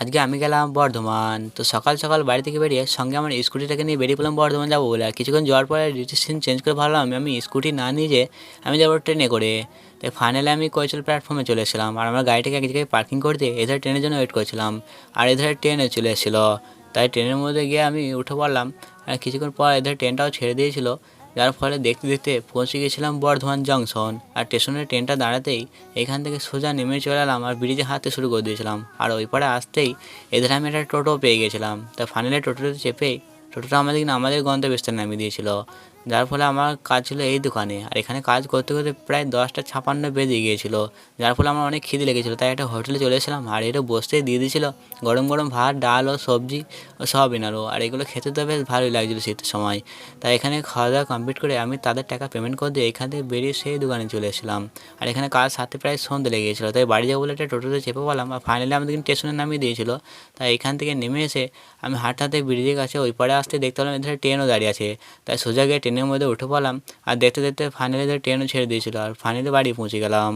আজকে আমি গেলাম বর্ধমান। তো সকাল সকাল বাড়ি থেকে বেরিয়ে সঙ্গে আমার স্কুটিটাকে নিয়ে বেরিয়ে পড়লাম বর্ধমান যাবো বলে। আর কিছুক্ষণ যাওয়ার পরে ডিসিশন চেঞ্জ করে ভাবলাম আমি স্কুটি না নিয়ে যেয়ে আমি যাবো ট্রেনে করে। তাই ফাইনালি আমি কৈশল প্ল্যাটফর্মে চলে এসেছিলাম। আর আমার গাড়িটাকে এক জায়গায় পার্কিং করে দিয়ে এধারে ট্রেনের জন্য ওয়েট করছিলাম। আর এধারে ট্রেনে চলে এসেছিলো। তাই ট্রেনের মধ্যে গিয়ে আমি উঠে পড়লাম। আর কিছুক্ষণ পর এধারে ট্রেনটাও ছেড়ে দিয়েছিল, যার ফলে দেখতে দেখতে পৌঁছে গেছিলাম বর্ধমান জংশন। আর স্টেশনে ট্রেনটা দাঁড়াতেই এখান থেকে সোজা নেমে চলে এলাম আর ব্রিজে হাঁটতে শুরু করে দিয়েছিলাম। আর ওই পারে আসতেই এদের আমি একটা টোটো পেয়ে গেছিলাম। তা ফাইনালি টোটোতে চেপেই টোটোটা আমাদের গন্তব্যস্থানে নামিয়ে দিয়েছিল। যার ফলে আমার কাজ ছিল এই দোকানে। আর এখানে কাজ করতে করতে প্রায় 10টা 56 বেজে গিয়েছিলো। যার ফলে আমার অনেক খিদে লেগেছিলো, তাই একটা হোটেলে চলে এসেছিলাম। আর এটা বসতেই দিয়ে দিয়েছিলো গরম গরম ভাত, ডাল ও সবজি ও সয়াবিন আলু। আর এগুলো খেতে তো বেশ ভালোই লাগছিলো শীতের সময়। তাই এখানে খাওয়া দাওয়া কমপ্লিট করে আমি তাদের টাকা পেমেন্ট করে দিয়ে এখান থেকে বেরিয়ে সেই দোকানে চলে এসেছিলাম। আর এখানে কাজ সারতে প্রায় সন্ধ্যে লেগে গিয়েছিলো, তাই বাড়ি যাবো বলে একটা টোটোতে চেপে পড়লাম। আর ফাইনালি আমাদের স্টেশনে নামিয়ে দিয়েছিলো। তাই এখান থেকে নেমে এসে আমি হাঁটতে হাঁটতে ব্রিজের কাছে ওই পারে আসতে দেখতে পেলাম এধারে ট্রেনও দাঁড়িয়ে আছে। তাই সোজা গিয়ে ট্রেনের মধ্যে উঠে পড়লাম। আর দেখতে দেখতে ফাইনালি ট্রেনও ছেড়ে দিয়েছিলো। আর ফাইনালি বাড়ি পৌঁছে গেলাম।